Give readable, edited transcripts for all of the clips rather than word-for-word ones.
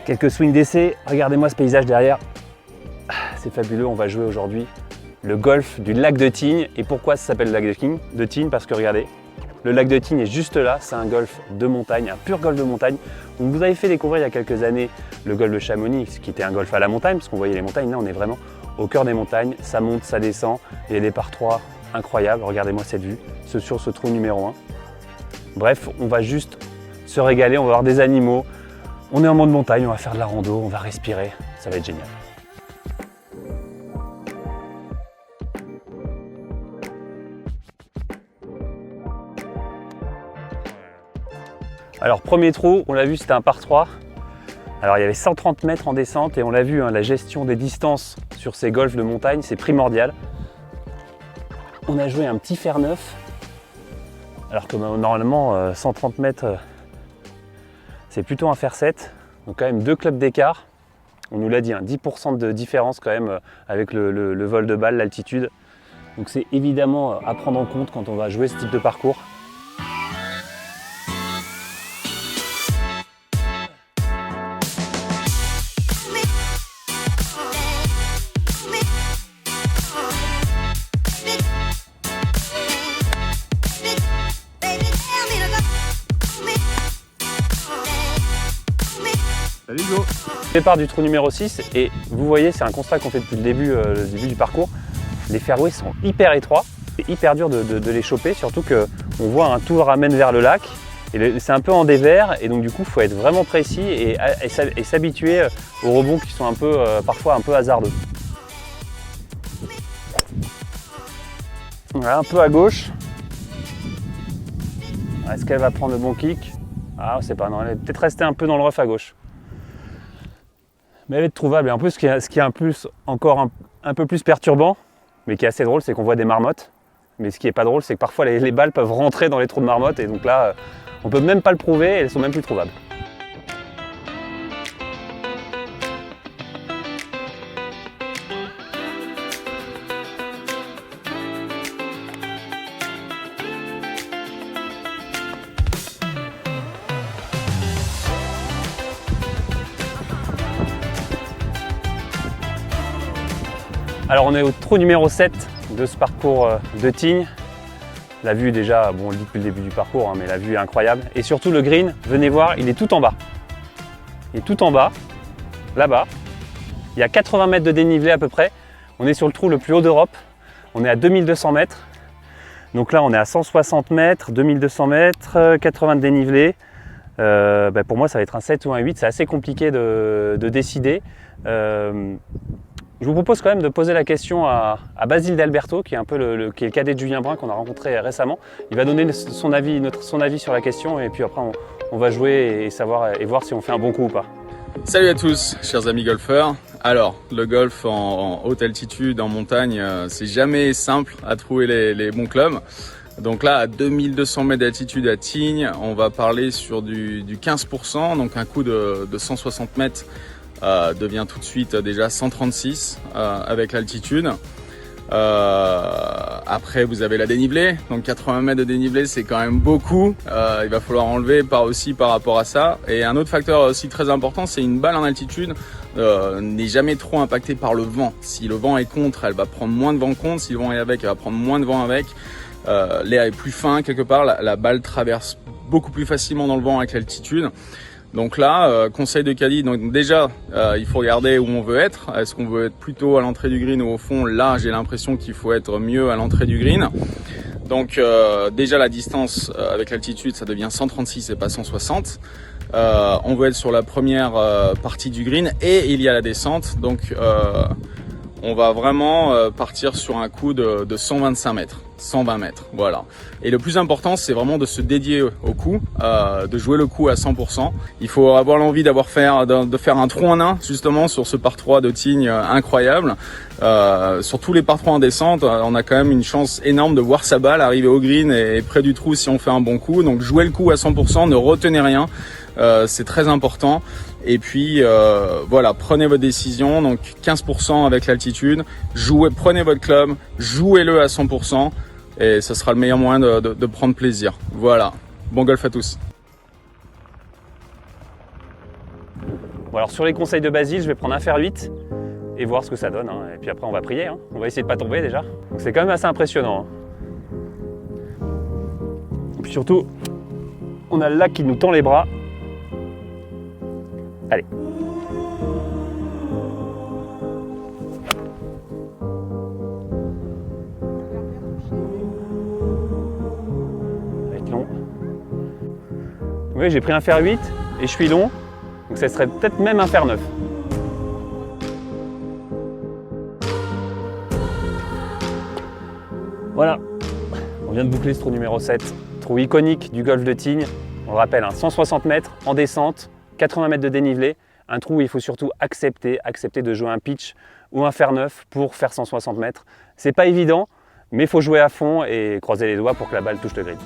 Quelques swings d'essai, regardez-moi ce paysage derrière. C'est fabuleux, on va jouer aujourd'hui le golf du lac de Tignes. Et pourquoi ça s'appelle le lac de Tignes? Parce que regardez, le lac de Tignes est juste là, c'est un golf de montagne, un pur golf de montagne. On vous avait fait découvrir il y a quelques années le golf de Chamonix, qui était un golf à la montagne, parce qu'on voyait les montagnes. Là, on est vraiment au cœur des montagnes, ça monte, ça descend, il y a des par 3 incroyables. Regardez-moi cette vue, sur ce trou numéro 1. Bref, on va juste se régaler, on va voir des animaux. On est en mode montagne, on va faire de la rando, on va respirer, ça va être génial. Alors premier trou, on l'a vu, c'était un par 3. Alors il y avait 130 mètres en descente et on l'a vu, hein, la gestion des distances sur ces golfs de montagne, c'est primordial. On a joué un petit fer 9, alors que normalement 130 mètres, c'est plutôt un fer 7. Donc quand même 2 clubs d'écart. On nous l'a dit, hein, 10% de différence quand même avec le vol de balle, l'altitude. Donc c'est évidemment à prendre en compte quand on va jouer ce type de parcours. Salut Hugo. Départ du trou numéro 6 et vous voyez, c'est un constat qu'on fait depuis le début du parcours. Les fairways sont hyper étroits, c'est hyper dur de les choper, surtout qu'on voit un tout ramène vers le lac et c'est un peu en dévers et donc du coup il faut être vraiment précis et s'habituer aux rebonds qui sont parfois un peu hasardeux. Voilà, un peu à gauche. Est-ce qu'elle va prendre le bon kick? Ah, c'est pas, non, elle est peut-être restée un peu dans le rough à gauche. Mais elle est trouvable. Et en plus, ce qui est encore un peu plus perturbant, mais qui est assez drôle, c'est qu'on voit des marmottes. Mais ce qui est pas drôle, c'est que parfois les balles peuvent rentrer dans les trous de marmottes. Et donc là, on peut même pas le prouver et elles sont même plus trouvables. Alors on est au trou numéro 7 de ce parcours de Tignes. La vue déjà, bon on le dit depuis le début du parcours, hein, mais la vue est incroyable. Et surtout le green, venez voir, il est tout en bas. Il est tout en bas, là-bas. Il y a 80 mètres de dénivelé à peu près. On est sur le trou le plus haut d'Europe. On est à 2200 mètres. Donc là on est à 160 mètres, 2200 mètres, 80 de dénivelé. Pour moi ça va être un 7 ou un 8, c'est assez compliqué de décider. Je vous propose quand même de poser la question à Basile D'Alberto, qui est un peu qui est le cadet de Julien Brun qu'on a rencontré récemment. Il va donner son avis sur la question et puis après on va jouer et voir si on fait un bon coup ou pas. Salut à tous, chers amis golfeurs. Alors, le golf en haute altitude, en montagne, c'est jamais simple à trouver les bons clubs. Donc là, à 2200 mètres d'altitude à Tignes, on va parler sur du 15%, donc un coup de 160 mètres. Devient tout de suite déjà 136 avec l'altitude. Après vous avez la dénivelée, donc 80 mètres de dénivelé c'est quand même beaucoup, il va falloir enlever aussi par rapport à ça. Et un autre facteur aussi très important, c'est une balle en altitude n'est jamais trop impactée par le vent. Si le vent est contre, elle va prendre moins de vent contre, si le vent est avec, elle va prendre moins de vent avec. L'air est plus fin quelque part, la balle traverse beaucoup plus facilement dans le vent avec l'altitude. Donc là, conseil de caddie, donc déjà, il faut regarder où on veut être. Est-ce qu'on veut être plutôt à l'entrée du green ou au fond? Là, j'ai l'impression qu'il faut être mieux à l'entrée du green. Donc déjà, la distance avec l'altitude, ça devient 136 et pas 160. On veut être sur la première partie du green et il y a la descente. Donc on va vraiment partir sur un coup de 125 mètres. 120 mètres, voilà. Et le plus important, c'est vraiment de se dédier au coup, de jouer le coup à 100%. Il faut avoir l'envie de faire un trou en 1, justement, sur ce par 3 de Tignes incroyable. Sur tous les par 3 en descente, on a quand même une chance énorme de voir sa balle arriver au green et près du trou si on fait un bon coup. Donc jouez le coup à 100%, ne retenez rien, c'est très important. Et puis voilà, prenez votre décision, donc 15% avec l'altitude, prenez votre club, jouez-le à 100% et ce sera le meilleur moyen de prendre plaisir. Voilà, bon golf à tous. Bon, alors sur les conseils de Basile, je vais prendre un fer 8 et voir ce que ça donne. Et puis après, on va prier. On va essayer de ne pas tomber déjà. Donc c'est quand même assez impressionnant. Et puis surtout, on a le lac qui nous tend les bras. Allez. Ça va être long. Oui, j'ai pris un fer 8 et je suis long. Donc ça serait peut-être même un fer 9. Voilà, on vient de boucler ce trou numéro 7, trou iconique du golfe de Tignes. On le rappelle, 160 mètres en descente, 80 mètres de dénivelé, un trou où il faut surtout accepter de jouer un pitch ou un fer 9 pour faire 160 mètres. C'est pas évident, mais il faut jouer à fond et croiser les doigts pour que la balle touche le green.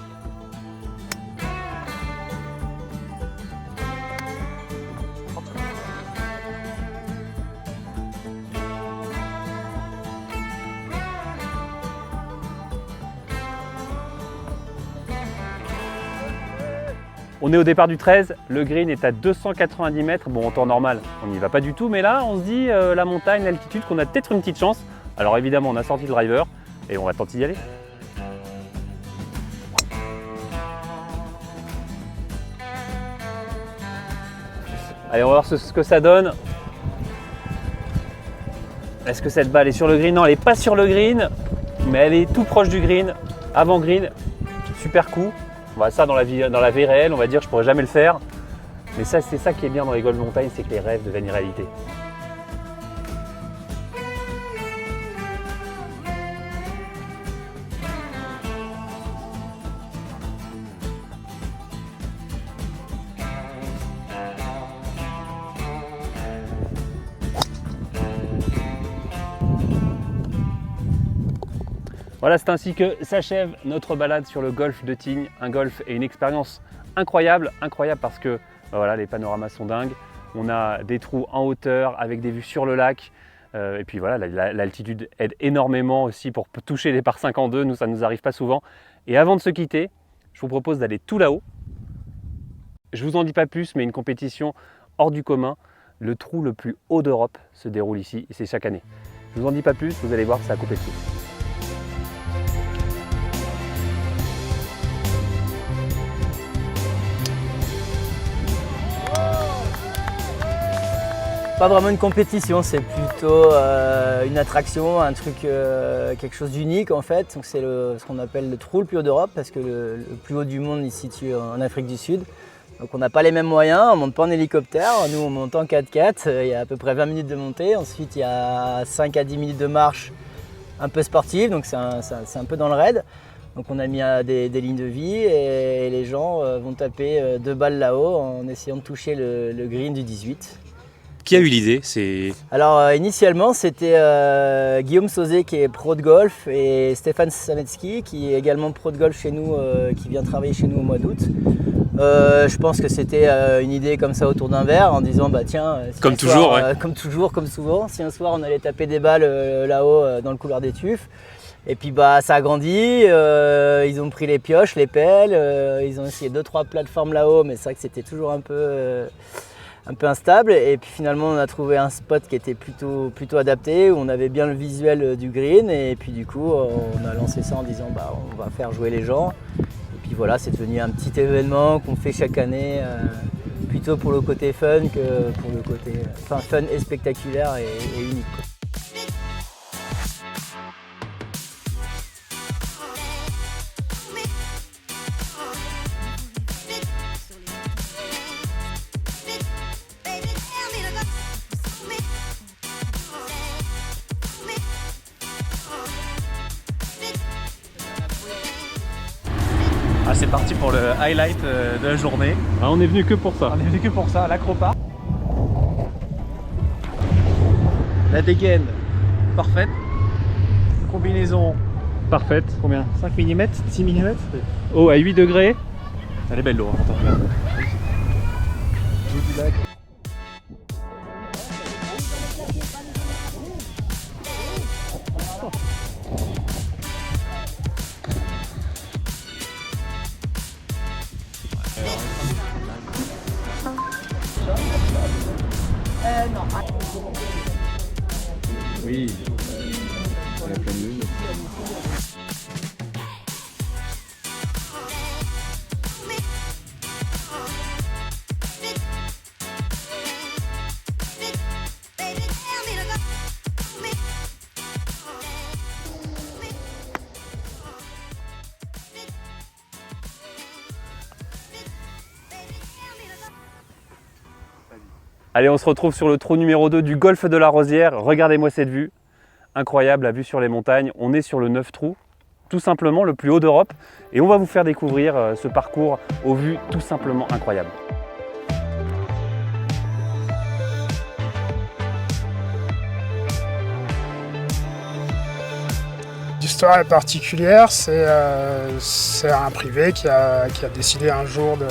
On est au départ du 13, le green est à 290 mètres, bon en temps normal on n'y va pas du tout, mais là on se dit la montagne, l'altitude, qu'on a peut-être une petite chance. Alors évidemment on a sorti le driver et on va tenter d'y aller. Allez, on va voir ce que ça donne. Est-ce que cette balle est sur le green? Non, elle n'est pas sur le green, mais elle est tout proche du green, avant green, super coup. Ça dans la vie réelle, on va dire, je pourrais jamais le faire. Mais ça, c'est ça qui est bien dans les golf montagne, c'est que les rêves deviennent réalité. Voilà, c'est ainsi que s'achève notre balade sur le golfe de Tignes. Un golf et une expérience incroyable parce que voilà, les panoramas sont dingues. On a des trous en hauteur avec des vues sur le lac. Et puis voilà, l'altitude aide énormément aussi pour toucher les par 5 en 2. Nous, ça ne nous arrive pas souvent. Et avant de se quitter, je vous propose d'aller tout là-haut. Je vous en dis pas plus, mais une compétition hors du commun. Le trou le plus haut d'Europe se déroule ici et c'est chaque année. Je vous en dis pas plus, vous allez voir, ça a coupé le souffle. Pas vraiment une compétition, c'est plutôt une attraction, un truc, quelque chose d'unique en fait. Donc c'est ce qu'on appelle le trou le plus haut d'Europe parce que le plus haut du monde est situé en Afrique du Sud. Donc on n'a pas les mêmes moyens, on ne monte pas en hélicoptère, nous on monte en 4x4, il y a à peu près 20 minutes de montée. Ensuite il y a 5 à 10 minutes de marche un peu sportive, donc c'est un peu dans le raid. Donc on a mis des lignes de vie et les gens vont taper 2 balles là-haut en essayant de toucher le green du 18. Qui a eu l'idée? Alors initialement c'était Guillaume Sauzé qui est pro de golf et Stéphane Sametsky qui est également pro de golf chez nous, qui vient travailler chez nous au mois d'août. Je pense que c'était une idée comme ça autour d'un verre en disant bah tiens, si comme toujours, soir, comme toujours, comme souvent, si un soir on allait taper des balles là-haut dans le couloir des Tuffes. Et puis bah ça a grandi, ils ont pris les pioches, les pelles, ils ont essayé 2-3 plateformes là-haut, mais c'est vrai que c'était toujours un peu instable. Et puis finalement on a trouvé un spot qui était plutôt adapté, où on avait bien le visuel du green. Et puis du coup on a lancé ça en disant bah on va faire jouer les gens. Et puis voilà, c'est devenu un petit événement qu'on fait chaque année, plutôt pour le côté fun que pour le côté fun et spectaculaire et unique. Ah, c'est parti pour le highlight de la journée. Ah, on est venu que pour ça. On est venu que pour ça, l'acropat. La dégaine parfaite. Combinaison Parfaite. combien? 5 mm? 6 mm? Oh, à 8 degrés. Elle est belle l'eau, hein. Attends, regarde. L'eau du lac. la pleine lune. Allez, on se retrouve sur le trou numéro 2 du golfe de la Rosière. Regardez-moi cette vue. Incroyable, la vue sur les montagnes. On est sur le 9 trous, tout simplement le plus haut d'Europe. Et on va vous faire découvrir ce parcours aux vues tout simplement incroyables. L'histoire est particulière, c'est un privé qui a décidé un jour de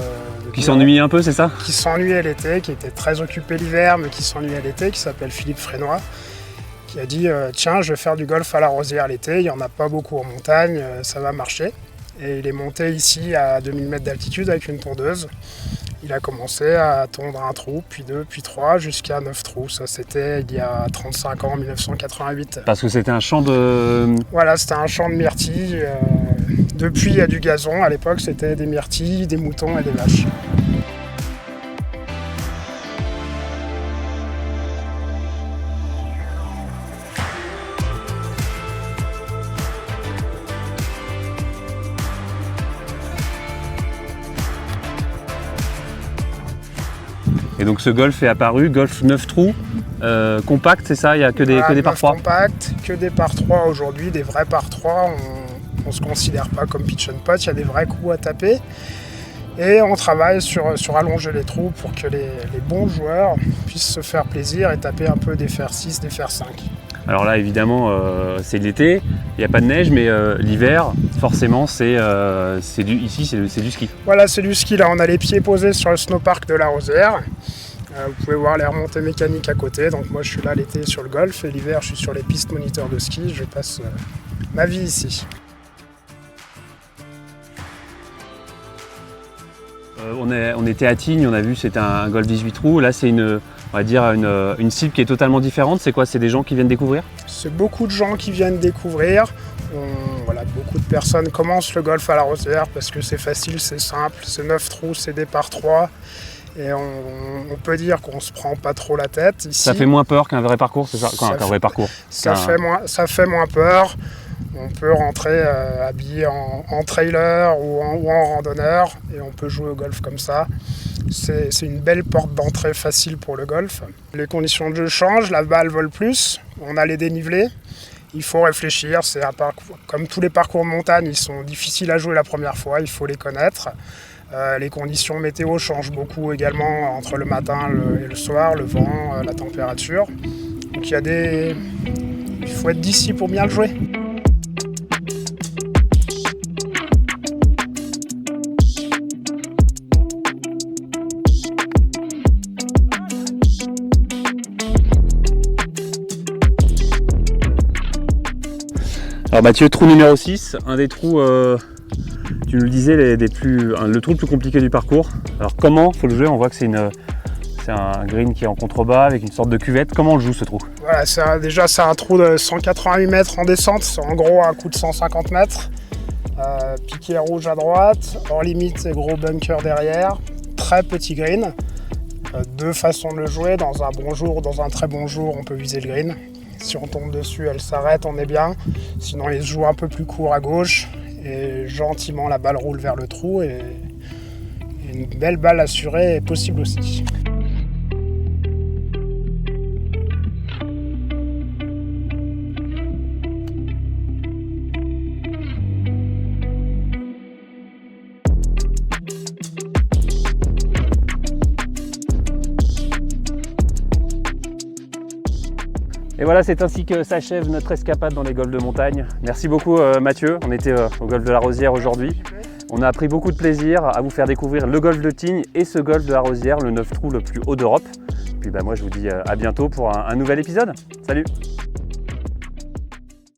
Qui s'ennuie un peu, c'est ça? qui s'ennuyait l'été, qui était très occupé l'hiver, mais qui s'ennuyait l'été, qui s'appelle Philippe Frénois, qui a dit tiens, je vais faire du golf à la Rosière l'été, il n'y en a pas beaucoup en montagne, ça va marcher. Et il est monté ici à 2000 mètres d'altitude avec une tondeuse. Il a commencé à tondre un trou, puis 2, puis 3, jusqu'à 9 trous. Ça, c'était il y a 35 ans, en 1988. Parce que c'était un champ de... Voilà, c'était un champ de myrtilles. Depuis, il y a du gazon. À l'époque, c'était des myrtilles, des moutons et des vaches. Et donc ce golf est apparu, golf 9 trous, compact, c'est ça? Il n'y a que des par 3? Compact, que des par 3 aujourd'hui, des vrais par 3. On ne se considère pas comme pitch and putt, il y a des vrais coups à taper. Et on travaille sur allonger les trous pour que les bons joueurs puissent se faire plaisir et taper un peu des fers 6, des fers 5. Alors là, évidemment, c'est l'été, il n'y a pas de neige, mais l'hiver, forcément, c'est du ski. Voilà, c'est du ski. Là, on a les pieds posés sur le snowpark de la Rosière. Vous pouvez voir les remontées mécaniques à côté. Donc moi, je suis là l'été sur le golf et l'hiver, je suis sur les pistes moniteurs de ski. Je passe ma vie ici. On était à Tignes, on a vu, c'était un golf 18 trous. Là, c'est on va dire une cible qui est totalement différente. C'est quoi? C'est des gens qui viennent découvrir? C'est beaucoup de gens qui viennent découvrir. Voilà, beaucoup de personnes commencent le golf à la Rosière parce que c'est facile, c'est simple, c'est 9 trous, c'est des par 3. Et on peut dire qu'on se prend pas trop la tête. Ici, ça fait moins peur qu'un vrai parcours, c'est ça? Qu'un vrai parcours. Ça fait moins peur. On peut rentrer habillé en trailer ou en randonneur et on peut jouer au golf comme ça. C'est une belle porte d'entrée facile pour le golf. Les conditions de jeu changent, la balle vole plus, on a les dénivelés. Il faut réfléchir, c'est un parcours. Comme tous les parcours de montagne, ils sont difficiles à jouer la première fois, il faut les connaître. Les conditions météo changent beaucoup également entre le matin et le soir, le vent, la température. Donc il faut être d'ici pour bien le jouer. Alors Mathieu, trou numéro 6, un des trous, tu nous le disais, le trou le plus compliqué du parcours. Alors comment faut le jouer? On voit que c'est un green qui est en contrebas avec une sorte de cuvette. Comment on le joue ce trou? Voilà, c'est un trou de 188 mètres en descente, c'est en gros un coup de 150 mètres. Piqué rouge à droite, hors limite et gros bunker derrière. Très petit green. Deux façons de le jouer, dans un bon jour ou dans un très bon jour, on peut viser le green. Si on tombe dessus, elle s'arrête, on est bien. Sinon, il se joue un peu plus court à gauche et gentiment la balle roule vers le trou et une belle balle assurée est possible aussi. Et voilà, c'est ainsi que s'achève notre escapade dans les golfs de montagne. Merci beaucoup Mathieu, on était au golf de la Rosière aujourd'hui. On a pris beaucoup de plaisir à vous faire découvrir le golf de Tignes et ce golf de la Rosière, le 9 trous le plus haut d'Europe. Puis moi je vous dis à bientôt pour un nouvel épisode. Salut!